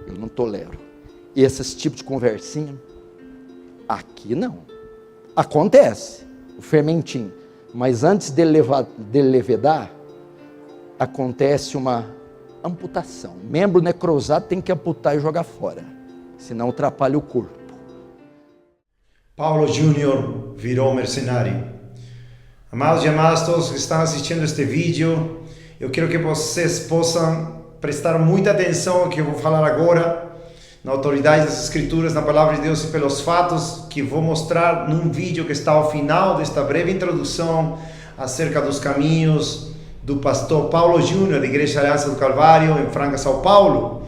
Eu não tolero. Esse tipo de conversinha, aqui não. Acontece, o fermentinho. Mas antes dele levedar, acontece uma amputação. Membro necrosado tem que amputar e jogar fora, senão atrapalha o corpo. Paulo Júnior virou mercenário. Amados e amadas, todos que estão assistindo este vídeo, eu quero que vocês possam prestar muita atenção ao que eu vou falar agora, na autoridade das Escrituras, na Palavra de Deus e pelos fatos que vou mostrar num vídeo que está ao final desta breve introdução acerca dos caminhos do pastor Paulo Júnior, da Igreja Aliança do Calvário, em Franca, São Paulo.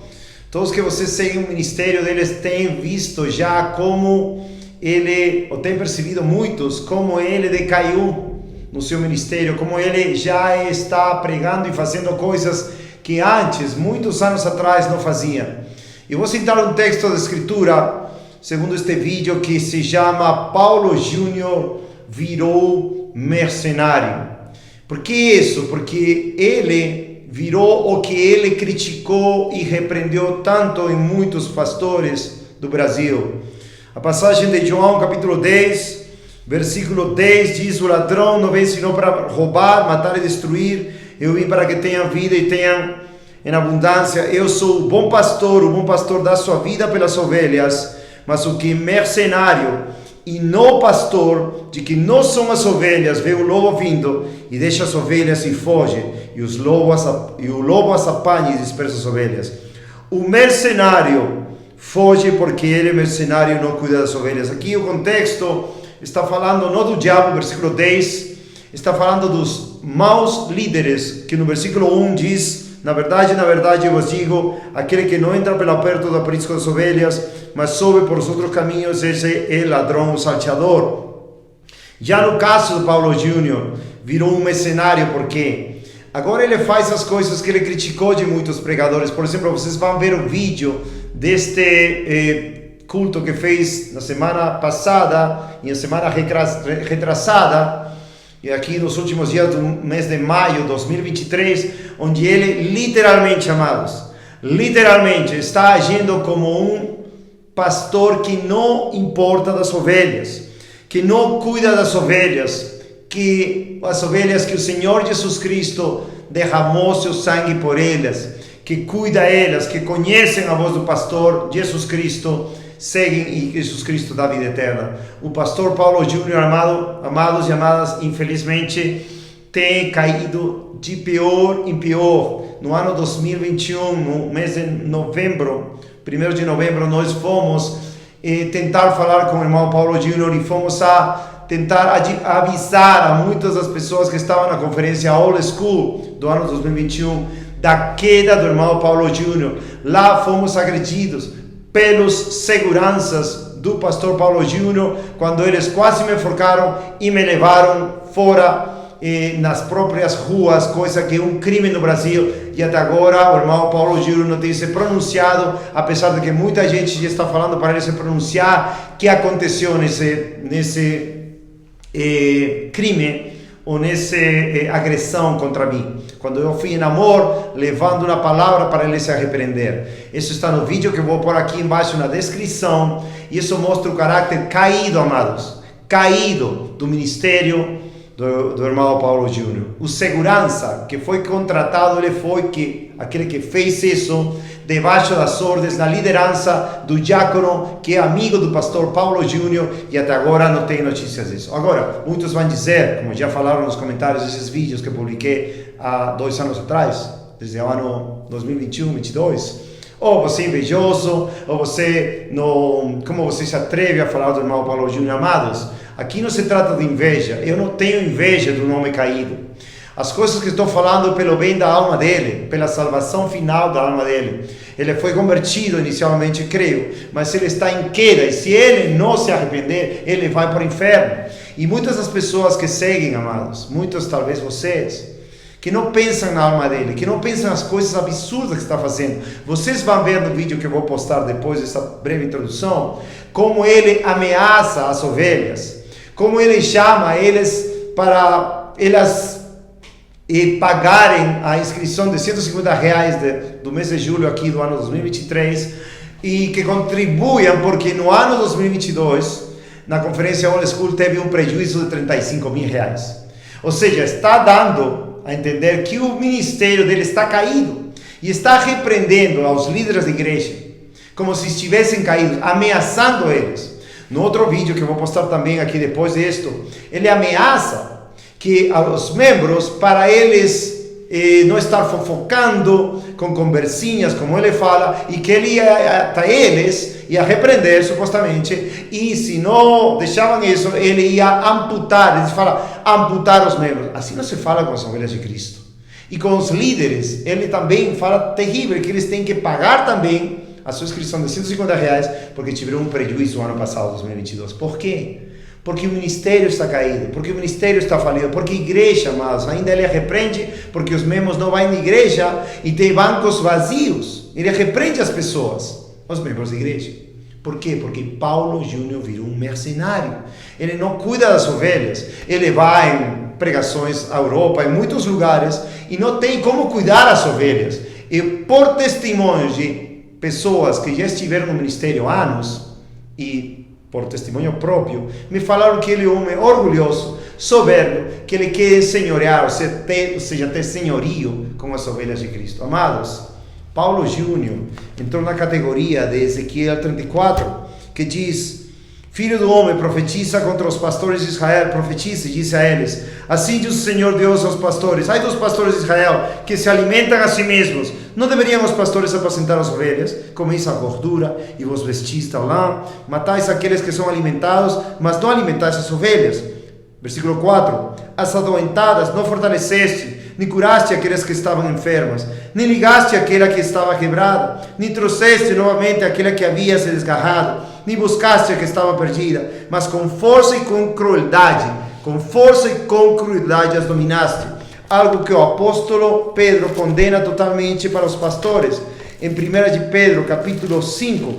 Todos que vocês seguem o ministério deles têm visto já como ele, ou têm percebido muitos, como ele decaiu no seu ministério, como ele já está pregando e fazendo coisas que antes, muitos anos atrás, não fazia. Eu vou citar um texto da Escritura, segundo este vídeo, que se chama Paulo Júnior virou mercenário. Por que isso? Porque ele virou o que ele criticou e repreendeu tanto em muitos pastores do Brasil. A passagem de João, capítulo 10, versículo 10, diz: o ladrão não vem senão para roubar, matar e destruir. Eu vim para que tenham vida e tenham em abundância. Eu sou o bom pastor dá sua vida pelas ovelhas, mas o que é mercenário e não pastor, de que não são as ovelhas, vê o lobo vindo e deixa as ovelhas e foge, e o lobo as apanha e dispersa as ovelhas. O mercenário foge porque ele é mercenário e não cuida das ovelhas. Aqui o contexto está falando não do diabo, versículo 10, está falando dos maus líderes, que no versículo 1 diz: na verdade, eu vos digo, aquele que não entra pelo aperto do aprisco das ovelhas, mas sobe por os outros caminhos, esse é ladrão, salteador. Já no caso do Paulo Júnior, virou um mercenário, porque agora ele faz as coisas que ele criticou de muitos pregadores. Por exemplo, vocês vão ver o vídeo deste culto que fez na semana passada e na semana retrasada, e aqui nos últimos dias do mês de maio de 2023, onde ele literalmente, amados, está agindo como um pastor que não importa das ovelhas, que não cuida das ovelhas, que as ovelhas que o Senhor Jesus Cristo derramou seu sangue por elas, que cuida elas, que conhecem a voz do pastor Jesus Cristo, seguem e Jesus Cristo dá vida eterna. O pastor Paulo Júnior, amados e amadas, infelizmente tem caído de pior em pior. No ano 2021, no mês de novembro, 1º de novembro, nós fomos tentar falar com o irmão Paulo Júnior e fomos a tentar avisar a muitas das pessoas que estavam na conferência All School do ano 2021 da queda do irmão Paulo Júnior. Lá fomos agredidos pelos seguranças do pastor Paulo Júnior, quando eles quase me enforcaram e me levaram fora nas próprias ruas, coisa que é um crime no Brasil, e até agora o irmão Paulo Júnior não tem se pronunciado, apesar de que muita gente já está falando para ele se pronunciar, que aconteceu nesse crime, ou nessa agressão contra mim, quando eu fui em amor, levando uma palavra para ele se arrepender. Isso está no vídeo que eu vou pôr aqui embaixo na descrição, e isso mostra o caráter caído, amados, caído do ministério do irmão Paulo Júnior. O segurança que foi contratado, ele foi aquele que fez isso debaixo das ordens, na liderança do diácono, que é amigo do pastor Paulo Júnior, e até agora não tem notícias disso. Agora, muitos vão dizer, como já falaram nos comentários desses vídeos que eu publiquei há 2 anos atrás, desde o ano 2021, 2022, ou você é invejoso, ou você não, como você se atreve a falar do irmão Paulo Júnior. Amados, aqui não se trata de inveja. Eu não tenho inveja do homem caído. As coisas que estou falando pelo bem da alma dele, pela salvação final da alma dele. Ele foi convertido inicialmente, creio, mas ele está em queda, e se ele não se arrepender, ele vai para o inferno. E muitas das pessoas que seguem, amados, muitos talvez vocês, que não pensam na alma dele, que não pensam nas coisas absurdas que está fazendo. Vocês vão ver no vídeo que eu vou postar depois dessa breve introdução, como ele ameaça as ovelhas, como ele chama eles para elas pagarem a inscrição de R$150 do mês de julho aqui do ano 2023 e que contribuam, porque no ano 2022, na conferência All School, teve um prejuízo de R$35.000. Ou seja, está dando a entender que o ministério dele está caído e está repreendendo aos líderes da igreja como se estivessem caídos, ameaçando eles. No outro vídeo que eu vou postar também aqui depois disto, ele ameaça que aos membros, para eles não estar fofocando com conversinhas, como ele fala, e que ele ia até eles, ia repreender supostamente, e se não deixavam isso, ele ia amputar, ele fala amputar os membros. Assim não se fala com as ovelhas de Cristo. E com os líderes, ele também fala terrível, que eles têm que pagar também a sua inscrição de R$150, porque tiveram um prejuízo no ano passado, 2022. Por quê? Porque o ministério está caído, porque o ministério está falido, porque a igreja, amados, ainda ele repreende, porque os membros não vão na igreja e tem bancos vazios. Ele repreende as pessoas, os membros da igreja. Por quê? Porque Paulo Júnior virou um mercenário. Ele não cuida das ovelhas. Ele vai em pregações à Europa, em muitos lugares, e não tem como cuidar das ovelhas. E por testemunhos de pessoas que já estiveram no ministério há anos, e por testemunho próprio, me falaram que ele é um homem orgulhoso, soberbo, que ele quer senhorear, ou seja, ter senhorio com as ovelhas de Cristo. Amados, Paulo Júnior entrou na categoria de Ezequiel 34, que diz: Filho do homem, profetiza contra os pastores de Israel, profetiza e disse a eles: assim diz o Senhor Deus aos pastores: ai dos pastores de Israel, que se alimentam a si mesmos. Não deveriam os pastores apacentar as ovelhas? Comeis a gordura e vos vestis a lã, matais aqueles que são alimentados, mas não alimentais as ovelhas. Versículo 4: as adoentadas não fortaleceste, nem curaste aquelas que estavam enfermas, nem ligaste aquela que estava quebrada, nem trouxeste novamente aquela que havia se desgarrado, nem buscaste a que estava perdida, mas com força e com crueldade as dominaste. Algo que o apóstolo Pedro condena totalmente para os pastores. Em 1 de Pedro, capítulo 5,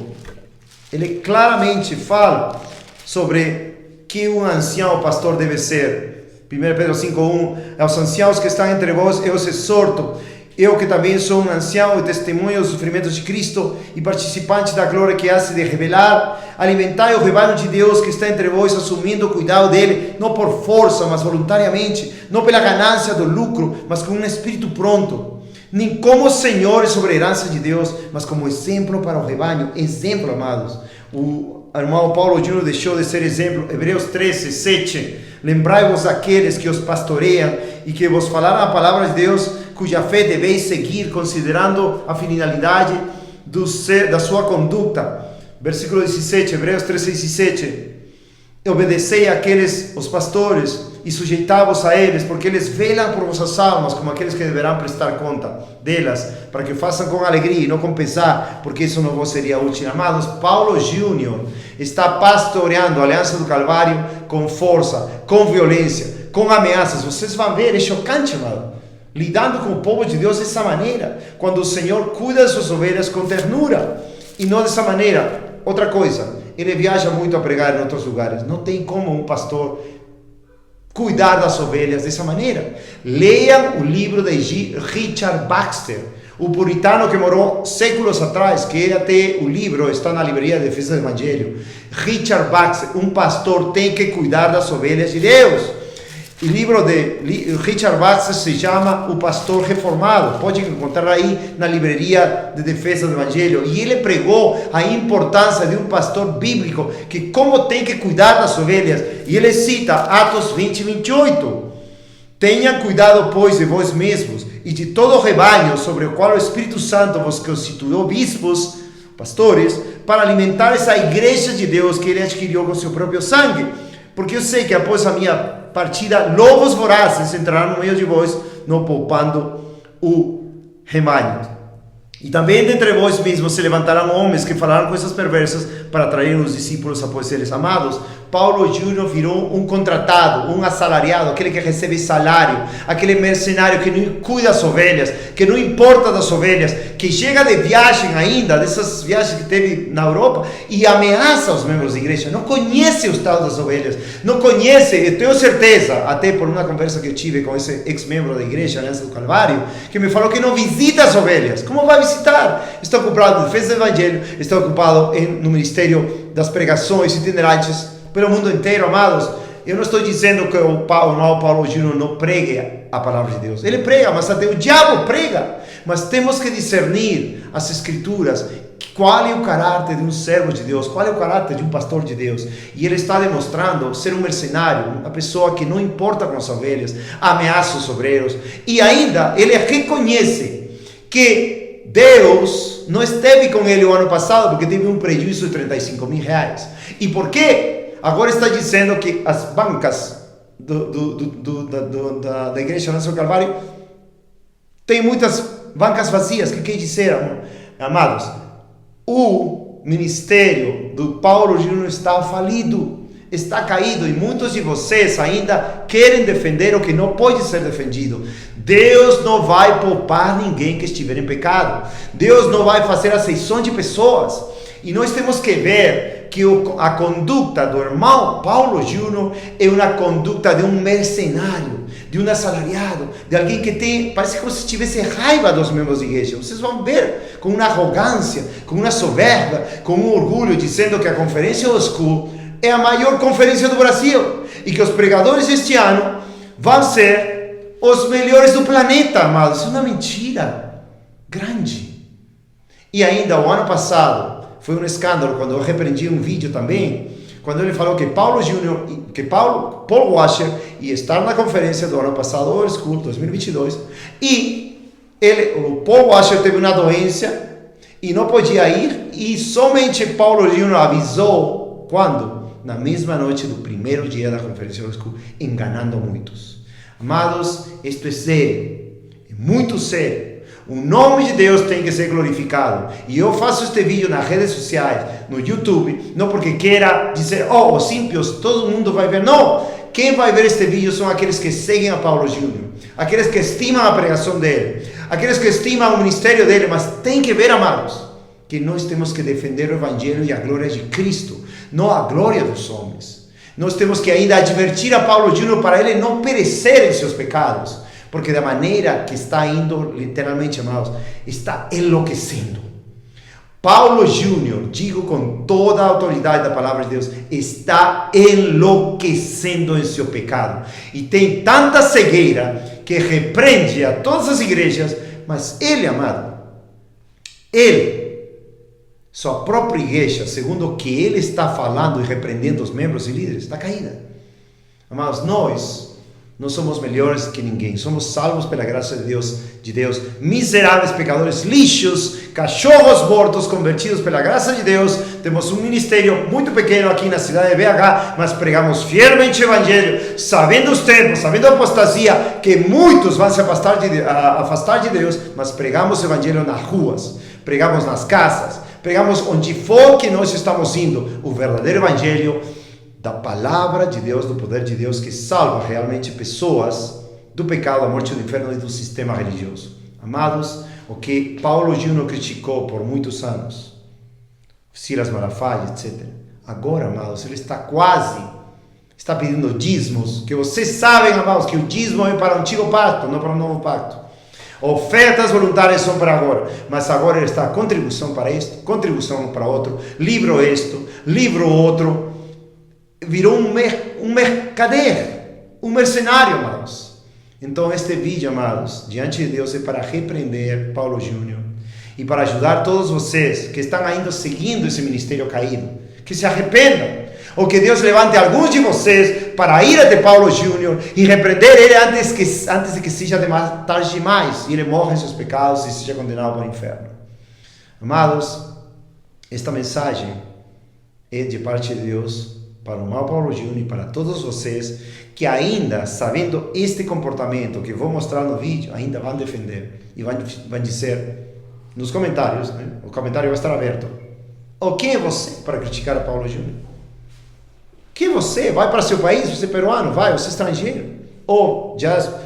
ele claramente fala sobre que um ancião pastor deve ser. 1 Pedro 5:1, aos anciãos que estão entre vós, eu os exorto, eu que também sou um ancião e testemunho dos sofrimentos de Cristo e participante da glória que há de revelar, alimentai o rebanho de Deus que está entre vós, assumindo o cuidado dele, não por força, mas voluntariamente, não pela ganância do lucro, mas com um espírito pronto, nem como senhores sobre a herança de Deus, mas como exemplo para o rebanho. Exemplo, amados. O irmão Paulo Júnior deixou de ser exemplo. Hebreus 13:7. Lembrai-vos daqueles que os pastoreiam e que vos falaram a palavra de Deus, cuja fé deveis seguir, considerando a finalidade da sua conduta. Versículo 17, Hebreus 13:17. Obedecei àqueles, os pastores, e sujeitai-vos a eles, porque eles velam por vossas almas, como aqueles que deverão prestar conta delas, para que façam com alegria e não com pesar, porque isso não vos seria útil. Amados, Paulo Júnior está pastoreando a Aliança do Calvário com força, com violência, com ameaças. Vocês vão ver, é chocante, amado, lidando com o povo de Deus dessa maneira, quando o Senhor cuida das suas ovelhas com ternura, e não dessa maneira. Outra coisa, ele viaja muito a pregar em outros lugares. Não tem como um pastor cuidar das ovelhas dessa maneira. Leiam o livro de Richard Baxter, o puritano que morou séculos atrás, que até o livro está na livraria de Defesa do Evangelho. Richard Baxter, um pastor tem que cuidar das ovelhas de Deus. O livro de Richard Baxter se chama O Pastor Reformado. Pode encontrar aí na livraria de Defesa do Evangelho. E ele pregou a importância de um pastor bíblico, que como tem que cuidar das ovelhas. E ele cita Atos 20:28. Tenham cuidado, pois, de vós mesmos e de todo o rebanho sobre o qual o Espírito Santo vos constituiu bispos, pastores, para alimentar essa igreja de Deus que ele adquiriu com seu próprio sangue. Porque eu sei que após a minha partida, lobos vorazes entrarão no meio de vós, não poupando o rebanho. E também dentre vós mesmos se levantarão homens que falarão coisas perversas para atrair os discípulos após eles. Amados, Paulo Júnior virou um contratado, um assalariado, aquele que recebe salário, aquele mercenário que não cuida das ovelhas, que não importa das ovelhas, que chega de viagem ainda, dessas viagens que teve na Europa, e ameaça os membros da igreja, não conhece o estado das ovelhas, não conhece, eu tenho certeza, até por uma conversa que eu tive com esse ex-membro da igreja, Aliança do Calvário, que me falou que não visita as ovelhas. Como vai visitar? Está ocupado em defesa do evangelho, está ocupado no ministério das pregações itinerantes pelo mundo inteiro, amados. Eu não estou dizendo que o irmão Paulo Júnior não pregue a palavra de Deus. Ele prega, mas até o diabo prega. Mas temos que discernir as escrituras. Qual é o caráter de um servo de Deus? Qual é o caráter de um pastor de Deus? E ele está demonstrando ser um mercenário, uma pessoa que não importa com as ovelhas, ameaça os obreiros. E ainda ele reconhece que Deus não esteve com ele o ano passado porque teve um prejuízo de R$35.000. E por quê? Agora está dizendo que as bancas da Igreja Aliança do Calvário tem muitas bancas vazias. O que quer dizer, amados? O ministério do Paulo Júnior está falido, está caído, e muitos de vocês ainda querem defender o que não pode ser defendido. Deus não vai poupar ninguém que estiver em pecado. Deus não vai fazer aceição de pessoas. E nós temos que ver que a conduta do irmão Paulo Júnior é uma conduta de um mercenário, de um assalariado, de alguém que tem, parece como se tivesse raiva dos membros da igreja. Vocês vão ver, com uma arrogância, com uma soberba, com um orgulho, dizendo que a Conferência Old School é a maior conferência do Brasil e que os pregadores este ano vão ser os melhores do planeta, amados. Isso é uma mentira grande. E ainda o ano passado foi um escândalo quando eu repreendi um vídeo também, quando ele falou que Paul Washer ia estar na conferência do ano passado, Old School 2022, e o Paul Washer teve uma doença e não podia ir, e somente Paulo Júnior avisou quando? Na mesma noite do primeiro dia da conferência Old School, enganando muitos. Amados, isto é sério, é muito sério. O nome de Deus tem que ser glorificado. E eu faço este vídeo nas redes sociais, no YouTube, não porque queira dizer, os ímpios, todo mundo vai ver. Não! Quem vai ver este vídeo são aqueles que seguem a Paulo Júnior, aqueles que estimam a pregação dele, aqueles que estimam o ministério dele, mas tem que ver, amados, que nós temos que defender o evangelho e a glória de Cristo, não a glória dos homens. Nós temos que ainda advertir a Paulo Júnior para ele não perecer em seus pecados. Porque da maneira que está indo, literalmente, amados, está enlouquecendo. Paulo Júnior, digo com toda a autoridade da palavra de Deus, está enlouquecendo em seu pecado. E tem tanta cegueira que repreende a todas as igrejas, mas ele, amado, sua própria igreja, segundo o que ele está falando e repreendendo os membros e líderes, está caída. Amados, nós não somos melhores que ninguém, somos salvos pela graça de Deus, miseráveis pecadores, lixos, cachorros mortos, convertidos pela graça de Deus. Temos um ministério muito pequeno aqui na cidade de BH, mas pregamos fielmente o evangelho, sabendo os tempos, sabendo a apostasia, que muitos vão se afastar de Deus, mas pregamos o evangelho nas ruas, pregamos nas casas, pregamos onde for que nós estamos indo, o verdadeiro evangelho da palavra de Deus, do poder de Deus, que salva realmente pessoas do pecado, da morte, do inferno e do sistema religioso. Amados, o que Paulo Júnior criticou por muitos anos, Silas Malafaia, etc. Agora, amados, ele está pedindo dízimos, que vocês sabem, amados, que o dízimo é para o antigo pacto, não para o novo pacto. Ofertas voluntárias são para agora, mas agora ele está contribuição para isto, contribuição para outro, livro isto, livro outro. Virou um mercader, um mercenário, amados. Então este vídeo, amados, diante de Deus, é para repreender Paulo Júnior e para ajudar todos vocês que estão ainda seguindo esse ministério caído, que se arrependam, ou que Deus levante alguns de vocês para ir até Paulo Júnior e repreender ele antes de que seja tarde demais e ele morra em seus pecados e seja condenado para o inferno. Amados, esta mensagem é de parte de Deus para o irmão Paulo Júnior e para todos vocês que ainda, sabendo este comportamento que vou mostrar no vídeo, ainda vão defender e vão dizer nos comentários, né? O comentário vai estar aberto: quem é você para criticar a Paulo Júnior? Que você vai para seu país, você é peruano, vai, você é estrangeiro. Ou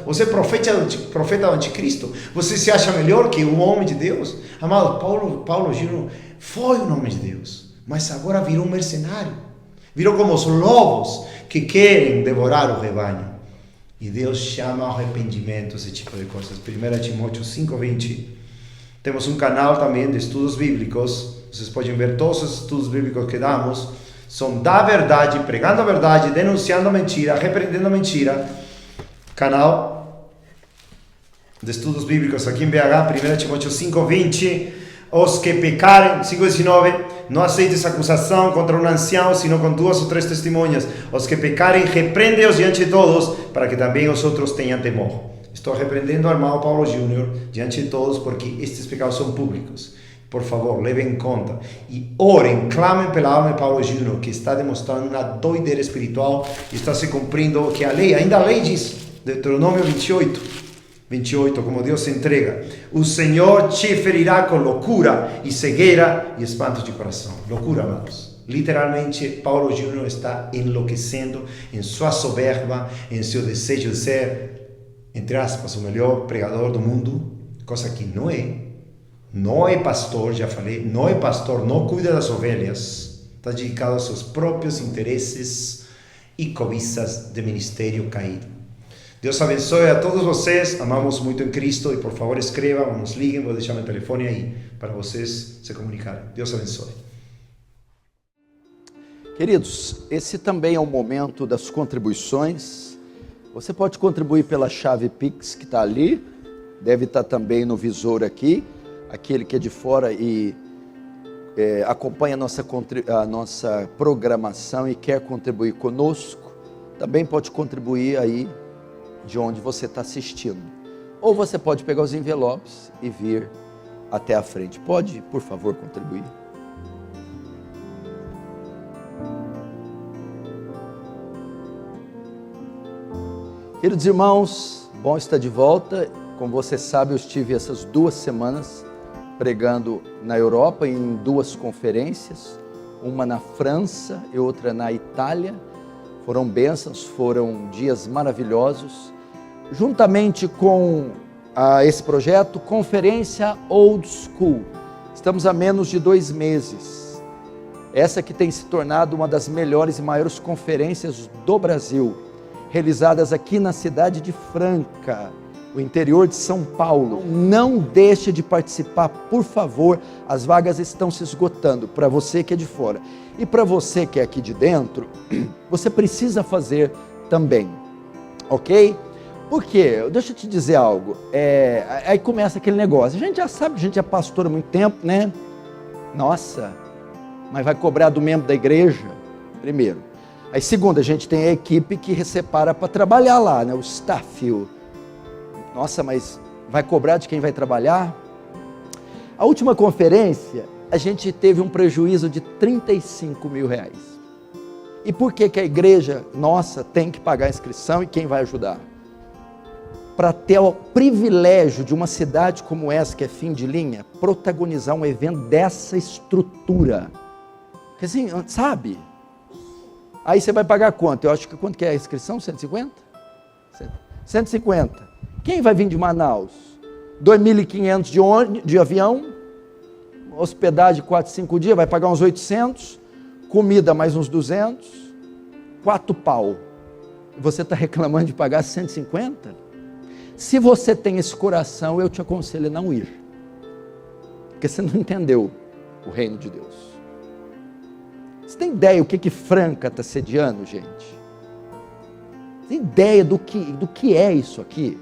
você é profeta do anticristo, você se acha melhor que um homem de Deus? Amado, Paulo Júnior foi um homem de Deus, mas agora virou um mercenário. Virou como os lobos que querem devorar o rebanho. E Deus chama ao arrependimento, esse tipo de coisas. 1 Timóteo 5:20. Temos um canal também de estudos bíblicos. Vocês podem ver todos os estudos bíblicos que damos. São da verdade, pregando a verdade, denunciando a mentira, repreendendo a mentira. Canal de estudos bíblicos aqui em BH, 1 Timóteo 5:20. Os que pecarem, 5:19, não aceites acusação contra um ancião, sino com 2 ou 3 testemunhas. Os que pecarem, repreende-os diante de todos, para que também os outros tenham temor. Estou repreendendo o irmão Paulo Júnior diante de todos, porque estes pecados são públicos. Por favor, levem em conta. E orem, clamem pela alma de Paulo Júnior, que está demonstrando uma doideira espiritual e está se cumprindo o que a lei, ainda a lei diz, Deuteronômio 28, como Deus se entrega. O Senhor te ferirá com loucura e cegueira e espantos de coração. Loucura, amados. Literalmente, Paulo Júnior está enlouquecendo em sua soberba, em seu desejo de ser, entre aspas, o melhor pregador do mundo, coisa que não é. Não é pastor, já falei, não é pastor, não cuida das ovelhas. Está dedicado aos seus próprios interesses e cobiças de ministério caído. Deus abençoe a todos vocês, amamos muito em Cristo e por favor escrevam, nos liguem, vou deixar meu telefone aí para vocês se comunicarem. Deus abençoe. Queridos, esse também é o momento das contribuições. Você pode contribuir pela chave Pix que está ali, deve estar também no visor aqui. Aquele que é de fora e acompanha a nossa programação e quer contribuir conosco, também pode contribuir aí de onde você está assistindo. Ou você pode pegar os envelopes e vir até a frente. Pode, por favor, contribuir? Queridos irmãos, bom estar de volta. Como você sabe, eu estive essas 2 semanas pregando na Europa em 2 conferências, uma na França e outra na Itália. Foram bênçãos, foram dias maravilhosos. Juntamente com esse projeto, Conferência Old School, estamos há menos de 2 meses. Essa que tem se tornado uma das melhores e maiores conferências do Brasil, realizadas aqui na cidade de Franca, o interior de São Paulo. Não deixe de participar, por favor, as vagas estão se esgotando, para você que é de fora. E para você que é aqui de dentro, você precisa fazer também, ok? Por quê? Deixa eu te dizer algo, aí começa aquele negócio, a gente já sabe, a gente é pastor há muito tempo, né? Nossa, mas vai cobrar do membro da igreja, primeiro. Aí segundo, a gente tem a equipe que separa para trabalhar lá, né? O staff. Nossa, mas vai cobrar de quem vai trabalhar? A última conferência, a gente teve um prejuízo de 35 mil reais. E por que que a igreja nossa tem que pagar a inscrição e quem vai ajudar? Para ter o privilégio de uma cidade como essa, que é fim de linha, protagonizar um evento dessa estrutura. Porque assim, sabe? Aí você vai pagar quanto? Eu acho que quanto que é a inscrição? 150? 150. Quem vai vir de Manaus? 2.500 de avião, hospedagem 4, 5 dias, vai pagar uns 800, comida mais uns 200, 4 pau. Você está reclamando de pagar 150? Se você tem esse coração, eu te aconselho a não ir. Porque você não entendeu o reino de Deus. Você tem ideia o que Franca está sediando, gente? Tem ideia do que é isso aqui?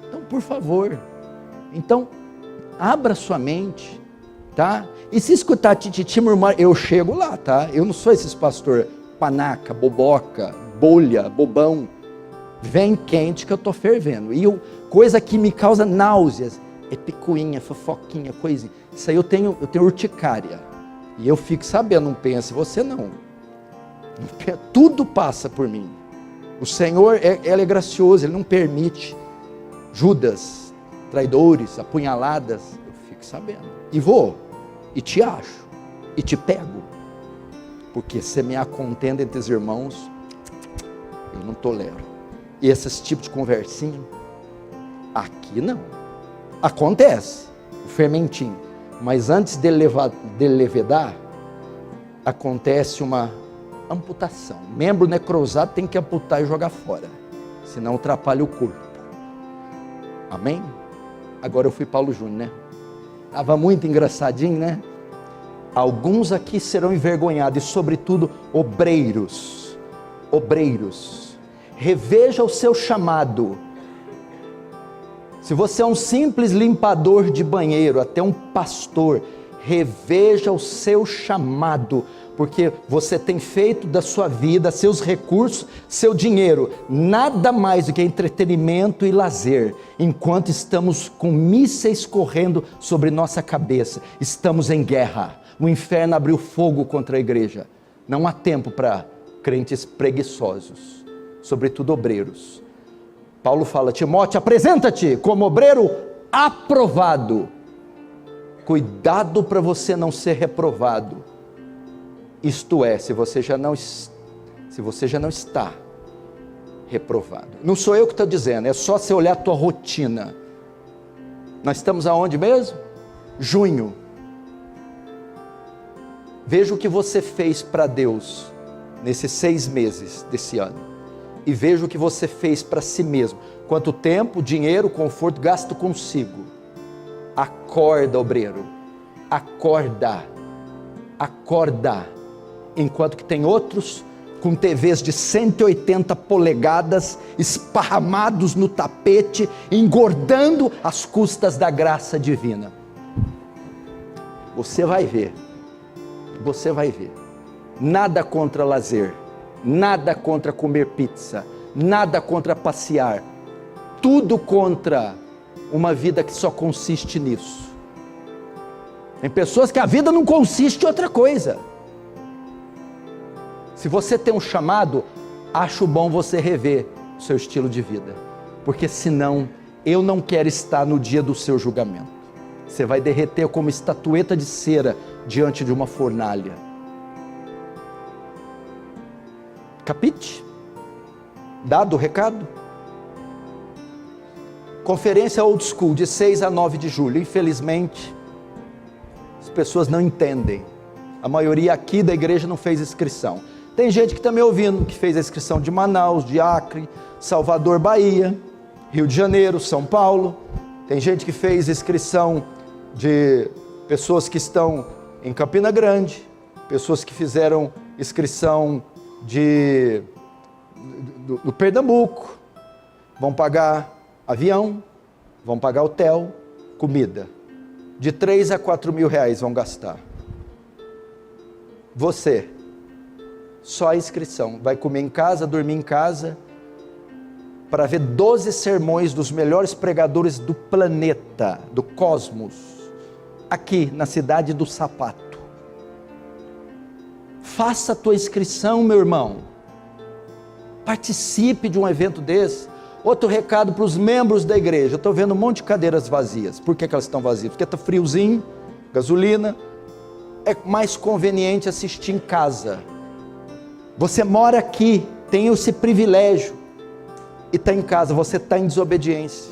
Então, por favor, abra sua mente, tá? E se escutar tititi murmurar, eu chego lá, tá? Eu não sou esses pastor panaca, boboca, bolha, bobão. Vem quente que eu tô fervendo. E coisa que me causa náuseas é picuinha, fofoquinha, coisinha. Isso aí eu tenho urticária. E eu fico sabendo, não pense você não. Tudo passa por mim. O Senhor, Ele é gracioso, Ele não permite Judas, traidores, apunhaladas. Eu fico sabendo. E vou, e te acho, e te pego. Porque semear contenda entre os irmãos, eu não tolero. E esses tipos de conversinha, aqui não. Acontece, o fermentinho. Mas antes dele levedar, acontece uma amputação. Membro necrosado tem que amputar e jogar fora, senão atrapalha o corpo. Amém? Agora eu fui Paulo Júnior, né? Estava muito engraçadinho, né? Alguns aqui serão envergonhados, e sobretudo obreiros. Obreiros. Reveja o seu chamado. Se você é um simples limpador de banheiro, até um pastor, reveja o seu chamado, porque você tem feito da sua vida, seus recursos, seu dinheiro, nada mais do que entretenimento e lazer, enquanto estamos com mísseis correndo sobre nossa cabeça. Estamos em guerra, o inferno abriu fogo contra a igreja. Não há tempo para crentes preguiçosos, sobretudo obreiros. Paulo fala: Timóteo, apresenta-te como obreiro aprovado. Cuidado para você não ser reprovado. Isto é, se você já não está reprovado. Não sou eu que estou dizendo, é só você olhar a tua rotina. Nós estamos aonde mesmo? Junho. Veja o que você fez para Deus nesses 6 meses desse ano. E veja o que você fez para si mesmo. Quanto tempo, dinheiro, conforto gasto consigo. Acorda, obreiro. Acorda. Acorda. Enquanto que tem outros com TVs de 180 polegadas esparramados no tapete, engordando às custas da graça divina. Você vai ver. Você vai ver. Nada contra lazer. Nada contra comer pizza, nada contra passear, tudo contra uma vida que só consiste nisso. Tem pessoas que a vida não consiste em outra coisa. Se você tem um chamado, acho bom você rever o seu estilo de vida, porque senão eu não quero estar no dia do seu julgamento. Você vai derreter como estatueta de cera diante de uma fornalha. Capite? Dado o recado? Conferência Old School, de 6 a 9 de julho. Infelizmente, as pessoas não entendem. A maioria aqui da igreja não fez inscrição. Tem gente que está me ouvindo, que fez a inscrição de Manaus, de Acre, Salvador, Bahia, Rio de Janeiro, São Paulo. Tem gente que fez inscrição de pessoas que estão em Campina Grande, pessoas que fizeram inscrição do Pernambuco. Vão pagar avião, vão pagar hotel, comida. De 3 a 4 mil reais vão gastar. Você, só a inscrição, vai comer em casa, dormir em casa, para ver 12 sermões dos melhores pregadores do planeta, do cosmos, aqui na cidade do Sapato. Faça a tua inscrição, meu irmão. Participe de um evento desse. Outro recado para os membros da igreja. Eu estou vendo um monte de cadeiras vazias. Por que elas estão vazias? Porque está friozinho, gasolina. É mais conveniente assistir em casa. Você mora aqui, tem esse privilégio, e está em casa, você está em desobediência.